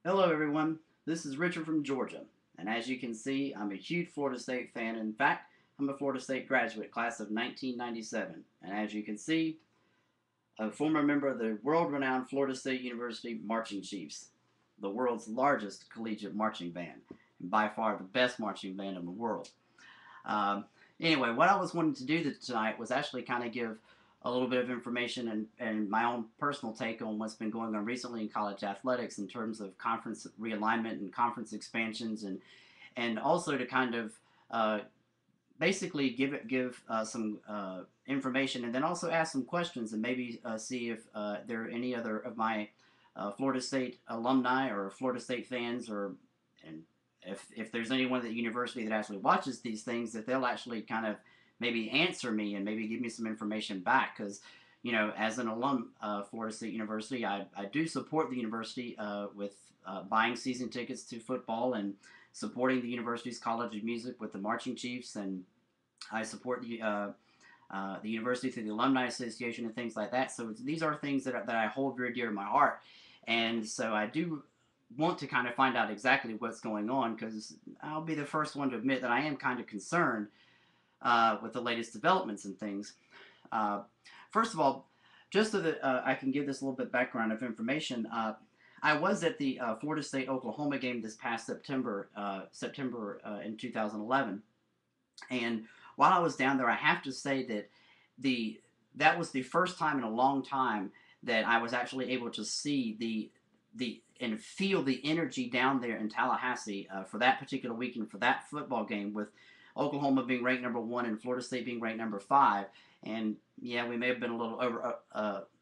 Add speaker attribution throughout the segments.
Speaker 1: Hello, everyone. This is Richard from Georgia, and as you can see, I'm a huge Florida State fan. In fact, I'm a Florida State graduate, class of 1997, and as you can see, a former member of the world-renowned Florida State University Marching Chiefs, the world's largest collegiate marching band, and by far the best marching band in the world. Um, anyway, what I was wanting to do tonight was actually kind of give a little bit of information and my own personal take on what's been going on recently in college athletics in terms of conference realignment and conference expansions, and also to kind of basically give some information, and then also ask some questions, and maybe see if there are any other of my Florida State alumni or Florida State fans, or and if there's anyone at the university that actually watches these things, that they'll actually kind of maybe answer me and maybe give me some information back. Because as an alum of Florida State University, I do support the university with buying season tickets to football and supporting the university's College of Music with the Marching Chiefs, and I support the university through the Alumni Association and things like that. So these are things that I hold very dear to my heart, and so I do want to kind of find out exactly what's going on, because I'll be the first one to admit that I am kind of concerned with the latest developments and things. Uh, First of all, just so that I can give this a little bit background of information, I was at the Florida State Oklahoma game this past September in 2011, and while I was down there, I have to say that that was the first time in a long time that I was actually able to see the and feel the energy down there in Tallahassee for that particular weekend, for that football game, with Oklahoma being ranked number one and Florida State being ranked number five. And yeah, we may have been a little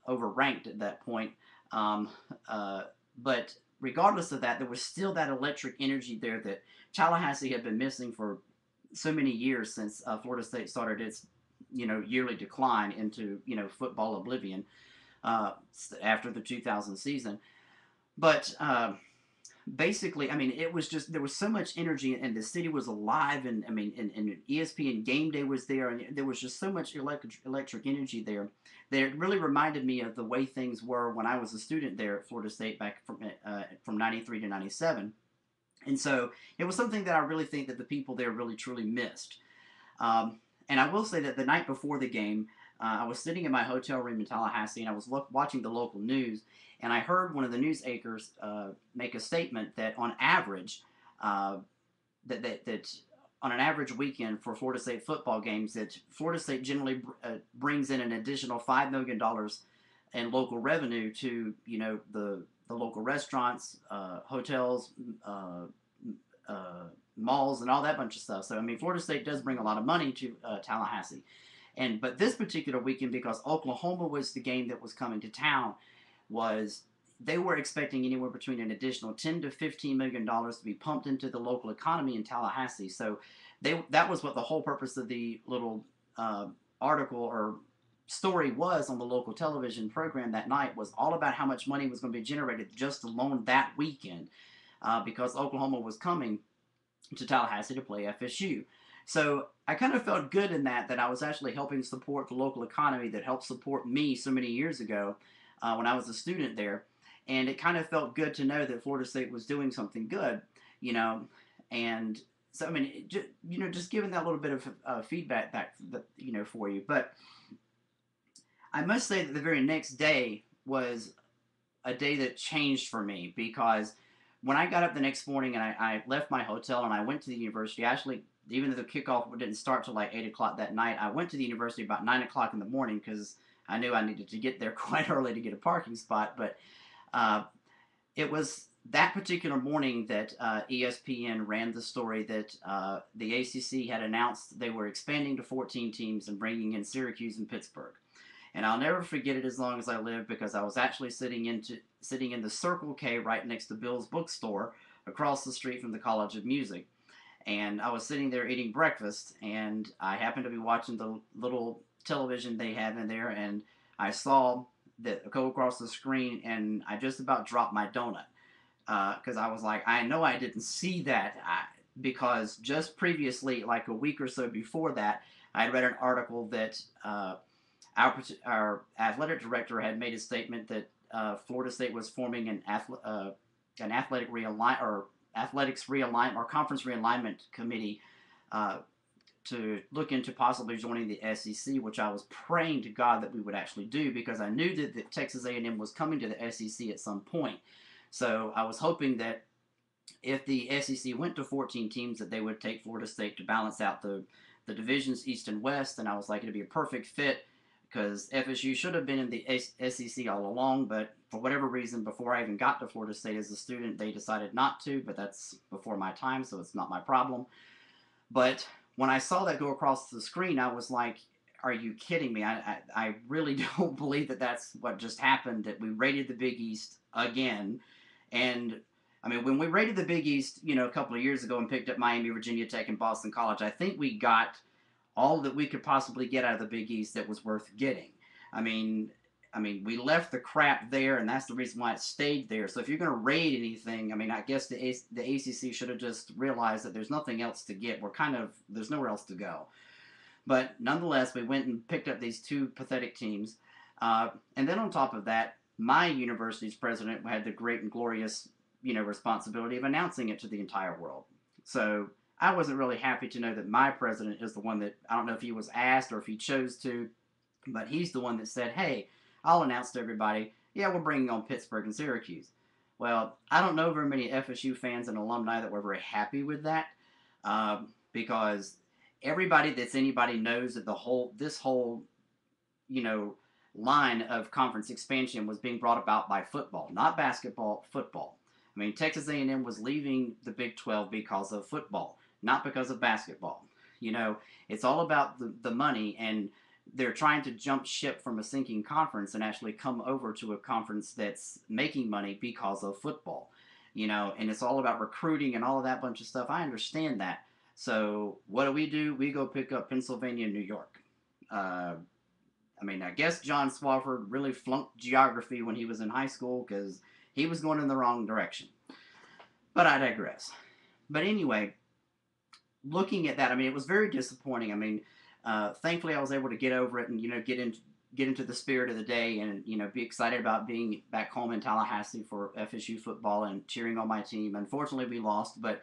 Speaker 1: overranked at that point, um, but regardless of that, there was still that electric energy there that Tallahassee had been missing for so many years, since Florida State started its yearly decline into football oblivion after the 2000 season. But basically, I mean, it was just, there was so much energy, and the city was alive, and I mean, and ESPN Game Day was there, and there was just so much electric energy there that it really reminded me of the way things were when I was a student there at Florida State back from '93 to '97. And so it was something that I really think that the people there really truly missed. And I will say that the night before the game, I was sitting in my hotel room in Tallahassee, and I was watching the local news, and I heard one of the news anchors make a statement that on average, uh, that on an average weekend for Florida State football games, that Florida State generally brings in an additional $5 million in local revenue to the local restaurants, hotels, malls, and all that bunch of stuff. So I mean, Florida State does bring a lot of money to Tallahassee. But this particular weekend, because Oklahoma was the game that was coming to town, was they were expecting anywhere between an additional $10 to $15 million to be pumped into the local economy in Tallahassee. So that was what the whole purpose of the little article or story was on the local television program that night, was all about how much money was going to be generated just alone that weekend, because Oklahoma was coming to Tallahassee to play FSU. So I kind of felt good in that I was actually helping support the local economy that helped support me so many years ago when I was a student there. And it kind of felt good to know that Florida State was doing something good, you know. And so, I mean, just giving that little bit of feedback back, for you. But I must say that the very next day was a day that changed for me, because when I got up the next morning and I left my hotel and I went to the university, actually, even though the kickoff didn't start till like 8 o'clock that night, I went to the university about 9 o'clock in the morning, because I knew I needed to get there quite early to get a parking spot. But uh, it was that particular morning that ESPN ran the story that the ACC had announced they were expanding to 14 teams and bringing in Syracuse and Pittsburgh. And I'll never forget it as long as I live, because I was actually sitting in the Circle K right next to Bill's bookstore across the street from the College of Music. And I was sitting there eating breakfast, and I happened to be watching the little television they have in there, and I saw that go across the screen, and I just about dropped my donut, because I was like, I know I didn't see that, because just previously, like a week or so before that, I read an article that our athletic director had made a statement that Florida State was forming an athletics realignment or conference realignment committee uh, to look into possibly joining the SEC, which I was praying to God that we would actually do, because I knew that Texas A&M was coming to the SEC at some point. So I was hoping that if the SEC went to 14 teams, that they would take Florida State to balance out the divisions East and West. And I was like, it'd be a perfect fit because FSU should have been in the SEC all along, but for whatever reason, before I even got to Florida State as a student, they decided not to, but that's before my time, so it's not my problem. But when I saw that go across the screen, I was like, are you kidding me? I really don't believe that that's what just happened, that we raided the Big East again. And I mean, when we raided the Big East, a couple of years ago and picked up Miami, Virginia Tech, and Boston College, I think we got all that we could possibly get out of the Big East that was worth getting. I mean, we left the crap there, and that's the reason why it stayed there. So if you're going to raid anything, I mean, I guess the ACC should have just realized that there's nothing else to get. There's nowhere else to go. But nonetheless, we went and picked up these two pathetic teams. And then on top of that, my university's president had the great and glorious, responsibility of announcing it to the entire world. So I wasn't really happy to know that my president is the one that, I don't know if he was asked or if he chose to, but he's the one that said, hey, I'll announce to everybody, yeah, we're bringing on Pittsburgh and Syracuse. Well, I don't know very many FSU fans and alumni that were very happy with that, because everybody that's anybody knows that this whole, line of conference expansion was being brought about by football, not basketball, football. I mean, Texas A&M was leaving the Big 12 because of football, not because of basketball. It's all about the money, and they're trying to jump ship from a sinking conference and actually come over to a conference that's making money because of football. And it's all about recruiting and all of that bunch of stuff. I understand that. So what do? We go pick up Pennsylvania and New York. I guess John Swafford really flunked geography when he was in high school because he was going in the wrong direction. But I digress. But anyway, looking at that, it was very disappointing. Thankfully I was able to get over it and, get into the spirit of the day and, be excited about being back home in Tallahassee for FSU football and cheering on my team. Unfortunately, we lost, but,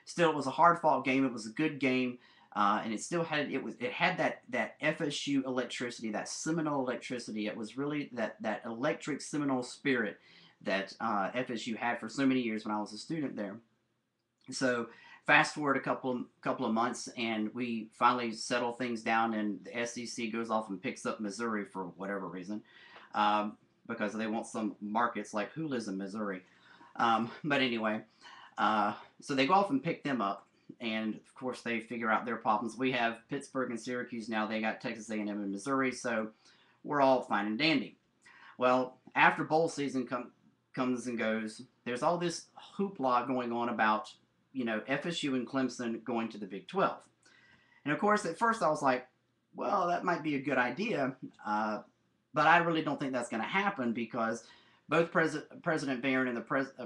Speaker 1: still it was a hard-fought game. It was a good game. And it still had that FSU electricity, that Seminole electricity. It was really that electric Seminole spirit that FSU had for so many years when I was a student there. So fast forward a couple of months, and we finally settle things down, and the SEC goes off and picks up Missouri for whatever reason, because they want some markets like who lives in Missouri. But anyway, so they go off and pick them up. And of course, they figure out their problems. We have Pittsburgh and Syracuse now. They got Texas A&M and Missouri, so we're all fine and dandy. Well, after bowl season comes and goes, there's all this hoopla going on about FSU and Clemson going to the Big 12. And of course, at first I was like, well, that might be a good idea, but I really don't think that's going to happen because both President Barron and the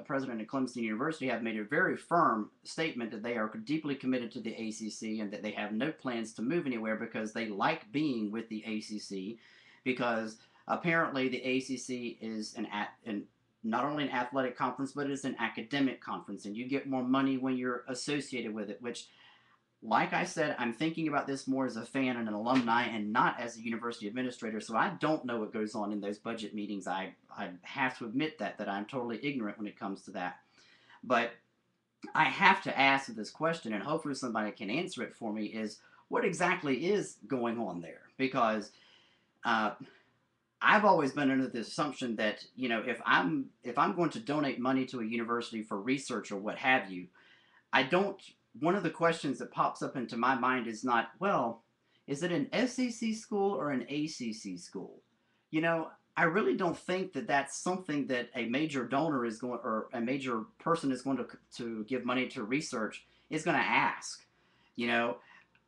Speaker 1: president of Clemson University have made a very firm statement that they are deeply committed to the ACC and that they have no plans to move anywhere because they like being with the ACC, because apparently the ACC is not only an athletic conference, but it's an academic conference, and you get more money when you're associated with it, which, like I said, I'm thinking about this more as a fan and an alumni and not as a university administrator, so I don't know what goes on in those budget meetings. I have to admit that I'm totally ignorant when it comes to that. But I have to ask this question, and hopefully somebody can answer it for me, is what exactly is going on there? Because I've always been under the assumption that, if I'm going to donate money to a university for research or what have you, one of the questions that pops up into my mind is not, well, is it an SEC school or an ACC school? I really don't think that that's something that a major donor is going, or a major person is going to give money to research is going to ask.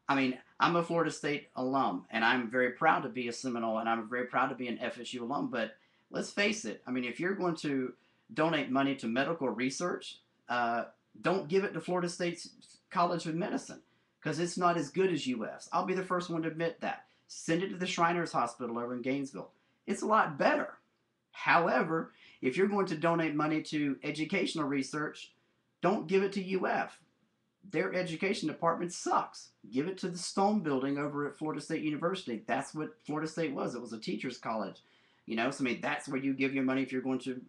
Speaker 1: I'm a Florida State alum, and I'm very proud to be a Seminole, and I'm very proud to be an FSU alum, but let's face it, if you're going to donate money to medical research, don't give it to Florida State's College of Medicine, because it's not as good as UF. I'll be the first one to admit that. Send it to the Shriners Hospital over in Gainesville. It's a lot better. However, If you're going to donate money to educational research, don't give it to UF. Their education department sucks. Give it to the Stone Building over at Florida State University. That's what Florida State was. It was a teachers' college. So I mean, that's where you give your money if you're going to,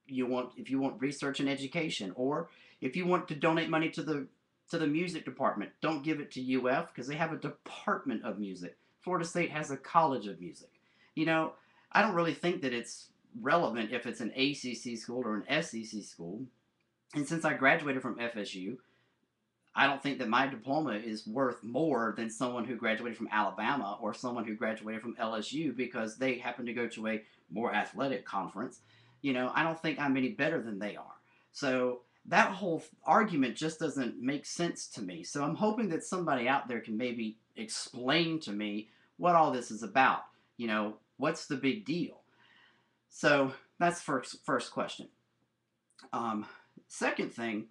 Speaker 1: if you want research and education, or if you want to donate money to the music department, don't give it to UF because they have a department of music. Florida State has a college of music. You know, I don't really think that it's relevant if it's an ACC school or an SEC school. And since I graduated from FSU, I don't think that my diploma is worth more than someone who graduated from Alabama or someone who graduated from LSU because they happen to go to a more athletic conference. I don't think I'm any better than they are. So that whole argument just doesn't make sense to me. So I'm hoping that somebody out there can maybe explain to me what all this is about. What's the big deal? So that's first question. Second thing,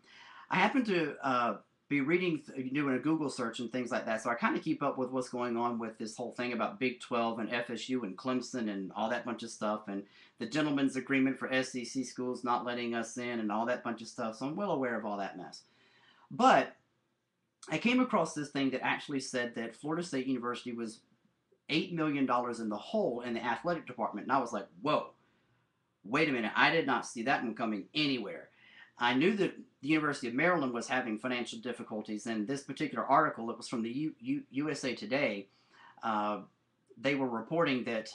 Speaker 1: I happen to be reading, doing a Google search and things like that. So I kind of keep up with what's going on with this whole thing about Big 12 and FSU and Clemson and all that bunch of stuff, and the gentleman's agreement for SEC schools not letting us in and all that bunch of stuff. So I'm well aware of all that mess. But I came across this thing that actually said that Florida State University was $8 million in the hole in the athletic department. And I was like, whoa, wait a minute. I did not see that one coming anywhere. I knew that the University of Maryland was having financial difficulties, and this particular article, it was from the USA Today, they were reporting that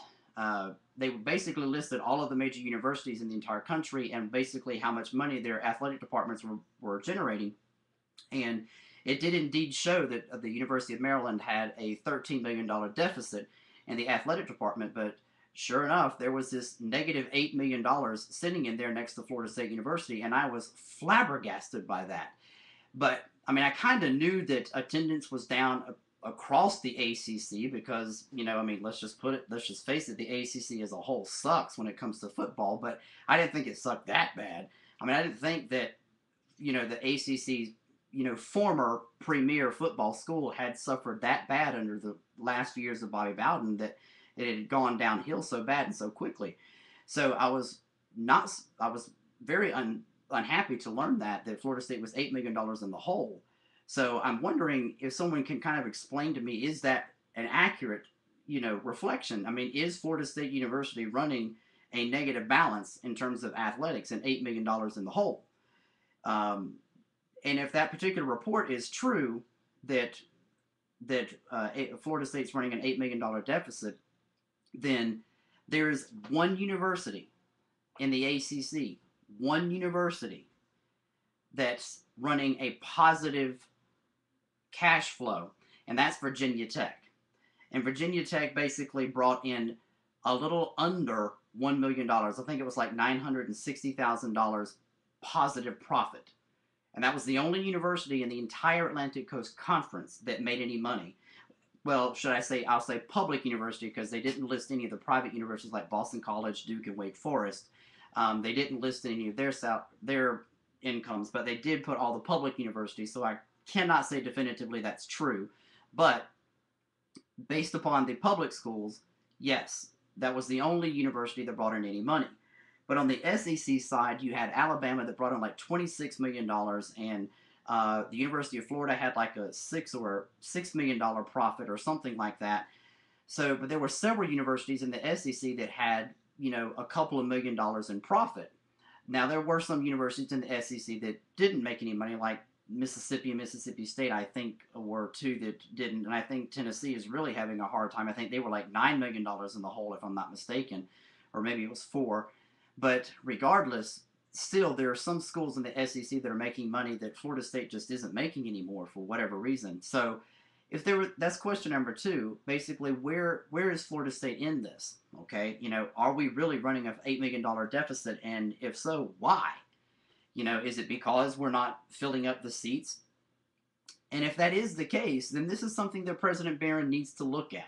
Speaker 1: they basically listed all of the major universities in the entire country and basically how much money their athletic departments were generating. And it did indeed show that the University of Maryland had a $13 million deficit in the athletic department, but sure enough, there was this negative $8 million sitting in there next to Florida State University, and I was flabbergasted by that. But, I mean, I kind of knew that attendance was down across the ACC because, let's just face it, the ACC as a whole sucks when it comes to football, but I didn't think it sucked that bad. I mean, I didn't think that, the ACC's, former premier football school had suffered that bad under the last few years of Bobby Bowden that it had gone downhill so bad and so quickly. So I was very unhappy to learn that Florida State was $8 million in the hole. So I'm wondering if someone can kind of explain to me, is that an accurate, reflection? I mean, is Florida State University running a negative balance in terms of athletics and $8 million in the hole? And if that particular report is true, that Florida State's running an $8 million deficit, then there's one university in the ACC, one university that's running a positive cash flow, and that's Virginia Tech. And Virginia Tech basically brought in a little under $1 million. I think it was like $960,000 positive profit. And that was the only university in the entire Atlantic Coast Conference that made any money. Well, I'll say public university, because they didn't list any of the private universities like Boston College, Duke, and Wake Forest. They didn't list any of their incomes, but they did put all the public universities, so I cannot say definitively that's true. But based upon the public schools, yes, that was the only university that brought in any money. But on the SEC side, you had Alabama that brought in like $26 million, and the University of Florida had like a $6 million profit or something like that. So, but there were several universities in the SEC that had, a couple of $1 million in profit. Now, there were some universities in the SEC that didn't make any money, like Mississippi and Mississippi State, I think, were two that didn't. And I think Tennessee is really having a hard time. I think they were like $9 million in the hole, if I'm not mistaken, or maybe it was 4. But regardless, still, there are some schools in the SEC that are making money that Florida State just isn't making anymore for whatever reason. So, that's question number 2. Basically, where is Florida State in this? Okay, are we really running an $8 million deficit? And if so, why? Is it because we're not filling up the seats? And if that is the case, then this is something that President Barron needs to look at.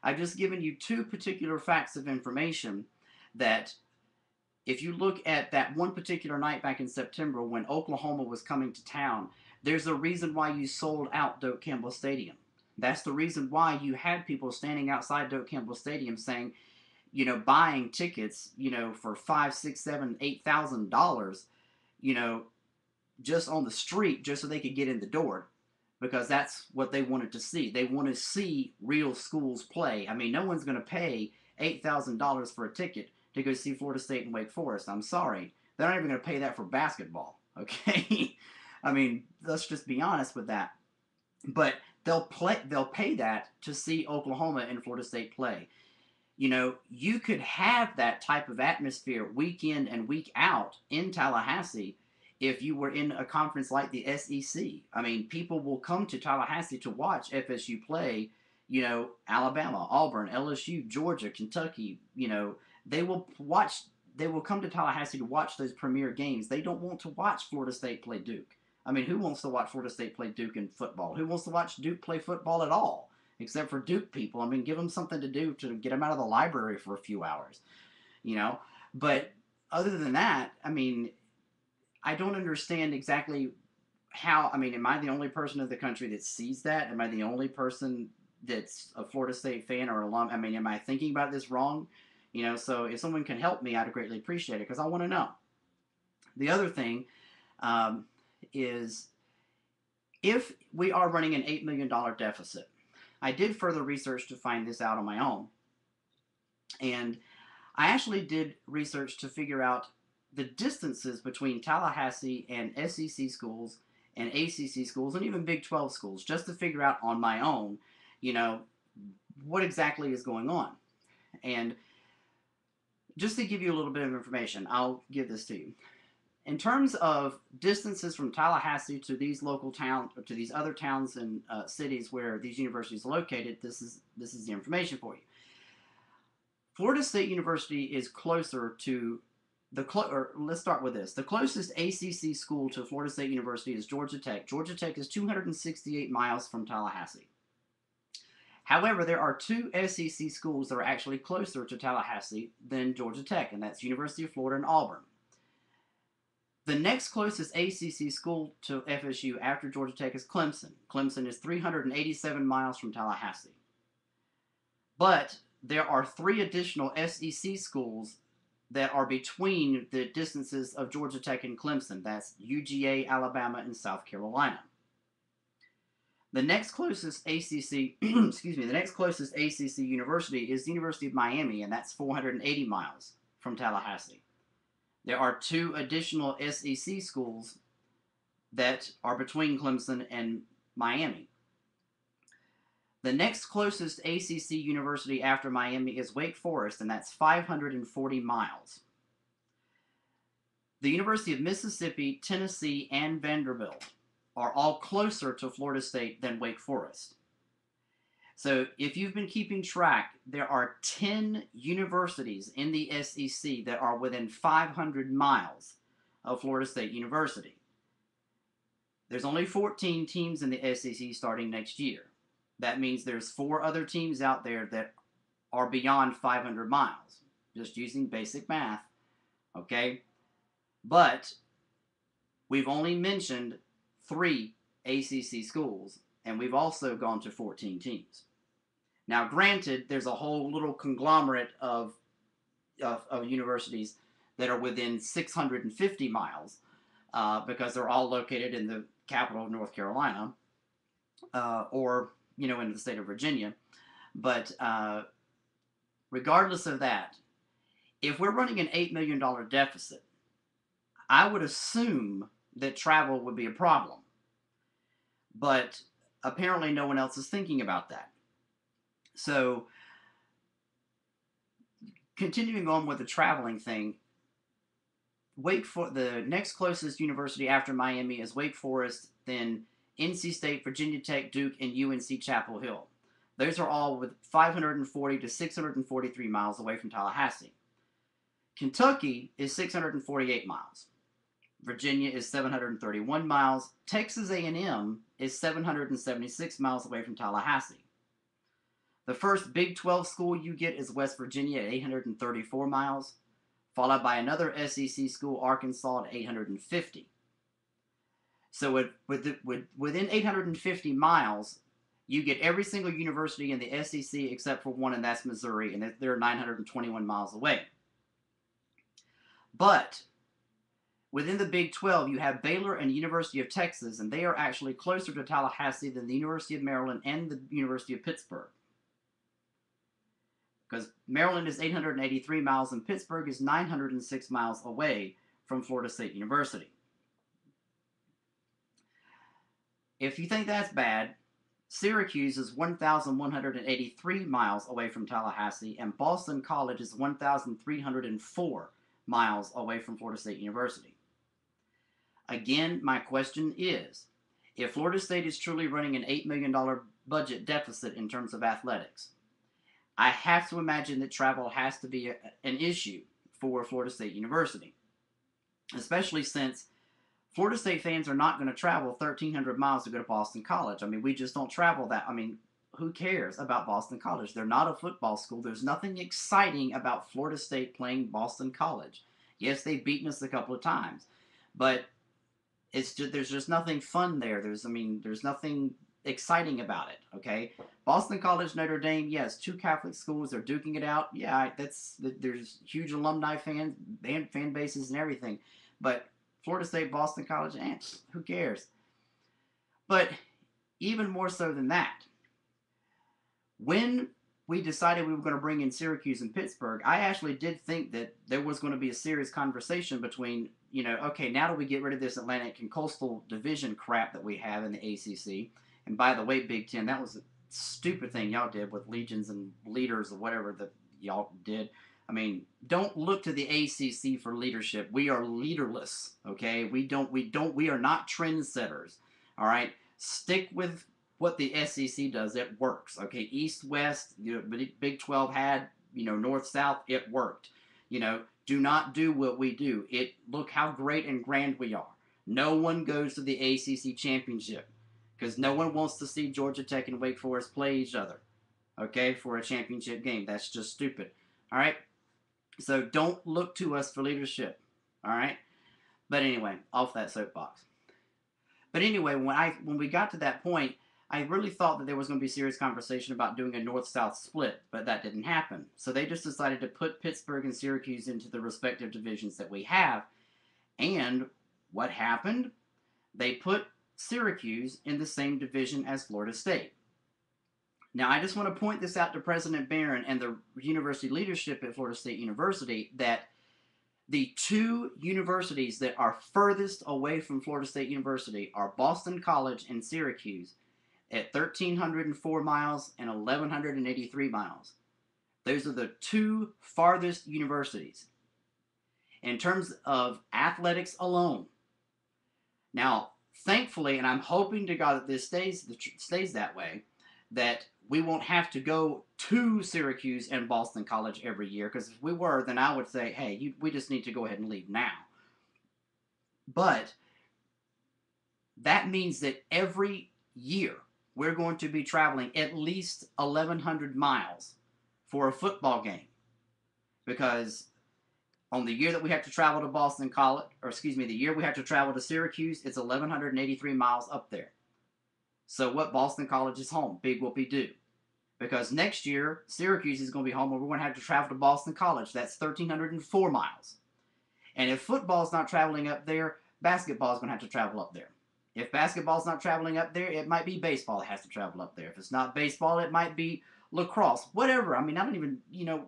Speaker 1: I've just given you 2 particular facts of information that, if you look at that one particular night back in September when Oklahoma was coming to town, there's a reason why you sold out Doak Campbell Stadium. That's the reason why you had people standing outside Doak Campbell Stadium saying, buying tickets, for $5, 6, 7, $8,000, you know, just on the street, just so they could get in the door, because that's what they wanted to see. They want to see real schools play. I mean, no one's going to pay $8,000 for a ticket to go see Florida State and Wake Forest. I'm sorry, they're not even going to pay that for basketball. Okay, I mean, let's just be honest with that. But they'll pay that to see Oklahoma and Florida State play. You could have that type of atmosphere week in and week out in Tallahassee if you were in a conference like the SEC. I mean, people will come to Tallahassee to watch FSU play, Alabama, Auburn, LSU, Georgia, Kentucky. They will come to Tallahassee to watch those premier games. They don't want to watch Florida State play Duke. I mean, who wants to watch Florida State play Duke in football? Who wants to watch Duke play football at all? Except for Duke people. I mean, give them something to do to get them out of the library for a few hours, But other than that, I mean, I don't understand exactly how. I mean, am I the only person in the country that sees that? Am I the only person that's a Florida State fan or alum? I mean, am I thinking about this wrong? So if someone can help me, I'd greatly appreciate it, because I want to know. The other thing is, if we are running an $8 million deficit, I did further research to find this out on my own. And I actually did research to figure out the distances between Tallahassee and SEC schools and ACC schools and even Big 12 schools, just to figure out on my own, what exactly is going on. And just to give you a little bit of information, I'll give this to you. In terms of distances from Tallahassee to these local towns, or to these other towns and cities where these universities are located, this is the information for you. Florida State University is closer to let's start with this. The closest ACC school to Florida State University is Georgia Tech. Georgia Tech is 268 miles from Tallahassee. However, there are two SEC schools that are actually closer to Tallahassee than Georgia Tech, and that's University of Florida and Auburn. The next closest ACC school to FSU after Georgia Tech is Clemson. Clemson is 387 miles from Tallahassee. But there are 3 additional SEC schools that are between the distances of Georgia Tech and Clemson. That's UGA, Alabama, and South Carolina. The next closest ACC, the next closest ACC university is the University of Miami, and that's 480 miles from Tallahassee. There are 2 additional SEC schools that are between Clemson and Miami. The next closest ACC university after Miami is Wake Forest, and that's 540 miles. The University of Mississippi, Tennessee, and Vanderbilt are all closer to Florida State than Wake Forest. So if you've been keeping track, there are 10 universities in the SEC that are within 500 miles of Florida State University. There's only 14 teams in the SEC starting next year. That means there's 4 other teams out there that are beyond 500 miles, just using basic math, okay? But we've only mentioned 3 ACC schools, and we've also gone to 14 teams. Now, granted, there's a whole little conglomerate of universities that are within 650 miles because they're all located in the capital of North Carolina or, in the state of Virginia. But regardless of that, if we're running an $8 million deficit, I would assume that travel would be a problem. But apparently no one else is thinking about that. So, continuing on with the traveling thing, the next closest university after Miami is Wake Forest, then NC State, Virginia Tech, Duke, and UNC Chapel Hill. Those are all with 540 to 643 miles away from Tallahassee. Kentucky is 648 miles. Virginia is 731 miles. Texas A&M is 776 miles away from Tallahassee. The first Big 12 school you get is West Virginia at 834 miles, followed by another SEC school, Arkansas, at 850. So within 850 miles, you get every single university in the SEC except for one, and that's Missouri, and they're 921 miles away. But within the Big 12, you have Baylor and University of Texas, and they are actually closer to Tallahassee than the University of Maryland and the University of Pittsburgh. Because Maryland is 883 miles and Pittsburgh is 906 miles away from Florida State University. If you think that's bad, Syracuse is 1,183 miles away from Tallahassee, and Boston College is 1,304 miles away from Florida State University. Again, my question is, if Florida State is truly running an $8 million budget deficit in terms of athletics, I have to imagine that travel has to be an issue for Florida State University, especially since Florida State fans are not going to travel 1,300 miles to go to Boston College. I mean, we just don't travel that. I mean, who cares about Boston College? They're not a football school. There's nothing exciting about Florida State playing Boston College. Yes, they've beaten us a couple of times, but it's just, there's just nothing fun there. There's nothing exciting about it. Okay, Boston College, Notre Dame, yes, two Catholic schools, they're duking it out. Yeah, there's huge alumni fan bases and everything, but Florida State, Boston College, who cares? But even more so than that, when we decided we were going to bring in Syracuse and Pittsburgh, I actually did think that there was going to be a serious conversation between, okay, now that we get rid of this Atlantic and Coastal Division crap that we have in the ACC, and by the way, Big Ten, that was a stupid thing y'all did with legions and leaders or whatever that y'all did. I mean, don't look to the ACC for leadership. We are leaderless, okay? We are not trendsetters, all right? Stick with what the SEC does. It works, okay? East, West, Big 12 had, North, South, it worked. Do not do what we do. Look how great and grand we are. No one goes to the ACC championship because no one wants to see Georgia Tech and Wake Forest play each other, okay, for a championship game. That's just stupid, all right? So don't look to us for leadership, all right? But anyway, off that soapbox. But anyway, when we got to that point, I really thought that there was going to be serious conversation about doing a North-South split, but that didn't happen. So they just decided to put Pittsburgh and Syracuse into the respective divisions that we have. And what happened? They put Syracuse in the same division as Florida State. Now, I just want to point this out to President Barron and the university leadership at Florida State University that the two universities that are furthest away from Florida State University are Boston College and Syracuse at 1,304 miles and 1,183 miles. Those are the two farthest universities in terms of athletics alone. Now, thankfully, and I'm hoping to God that this stays that way, that we won't have to go to Syracuse and Boston College every year, because if we were, then I would say, hey, we just need to go ahead and leave now. But that means that every year we're going to be traveling at least 1,100 miles for a football game, because on the year that we have to travel to Boston College, the year we have to travel to Syracuse, it's 1,183 miles up there. So what? Boston College is home. Big whoopee-doo. Because next year, Syracuse is going to be home, and we're going to have to travel to Boston College. That's 1,304 miles. And if football's not traveling up there, basketball's going to have to travel up there. If basketball's not traveling up there, it might be baseball that has to travel up there. If it's not baseball, it might be lacrosse. Whatever. I mean, I don't even,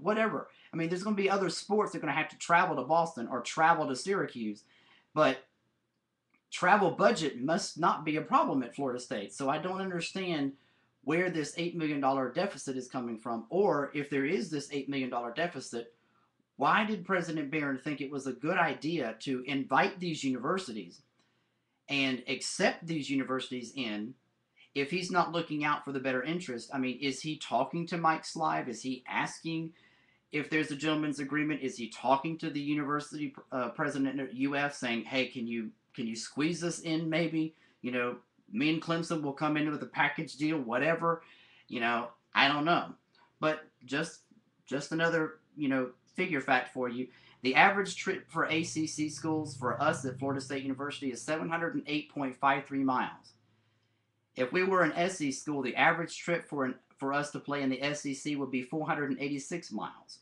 Speaker 1: whatever. I mean, there's going to be other sports that are going to have to travel to Boston or travel to Syracuse. But travel budget must not be a problem at Florida State. So I don't understand where this $8 million deficit is coming from. Or if there is this $8 million deficit, why did President Barron think it was a good idea to invite these universities and accept these universities in if he's not looking out for the better interest? I mean, is he talking to Mike Slive? Is he asking if there's a gentleman's agreement? Is he talking to the university president at UF saying, hey, can you squeeze us in maybe? Me and Clemson will come in with a package deal, whatever. I don't know. But just another, figure fact for you. The average trip for ACC schools for us at Florida State University is 708.53 miles. If we were an SEC school, the average trip for us to play in the SEC would be 486 miles.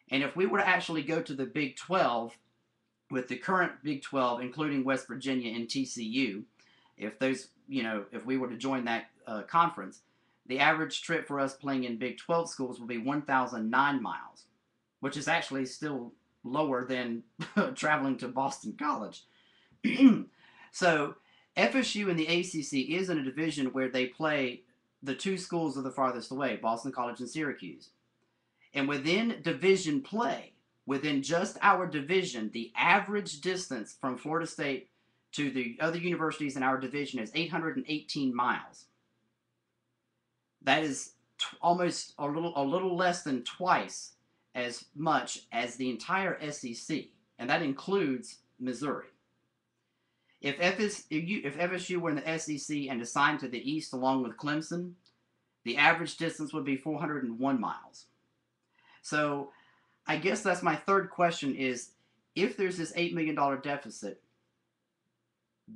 Speaker 1: And if we were to actually go to the Big 12, with the current Big 12, including West Virginia and TCU, if those, if we were to join that conference, the average trip for us playing in Big 12 schools would be 1,009 miles, which is actually still lower than traveling to Boston College. So FSU and the ACC is in a division where they play the two schools that are the farthest away, Boston College and Syracuse. And within division play, within just our division, the average distance from Florida State to the other universities in our division is 818 miles. That is almost a little less than twice as much as the entire SEC, and that includes Missouri. If FSU were in the SEC and assigned to the East along with Clemson, the average distance would be 401 miles. So I guess that's my third question is, if there's this $8 million deficit,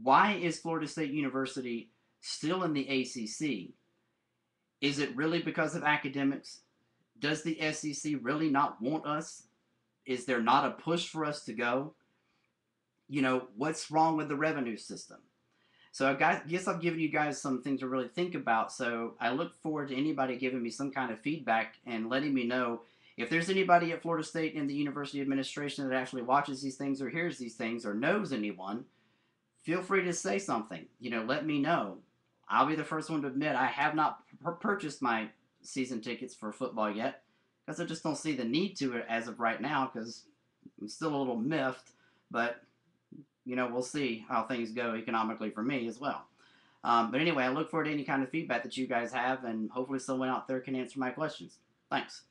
Speaker 1: why is Florida State University still in the ACC? Is it really because of academics? Does the SEC really not want us? Is there not a push for us to go? What's wrong with the revenue system? So I guess I've given you guys something to really think about. So I look forward to anybody giving me some kind of feedback and letting me know if there's anybody at Florida State in the university administration that actually watches these things or hears these things or knows anyone. Feel free to say something. Let me know. I'll be the first one to admit I have not purchased my season tickets for football yet because I just don't see the need to it as of right now because I'm still a little miffed. But we'll see how things go economically for me as well. But anyway, I look forward to any kind of feedback that you guys have, and hopefully someone out there can answer my questions. Thanks.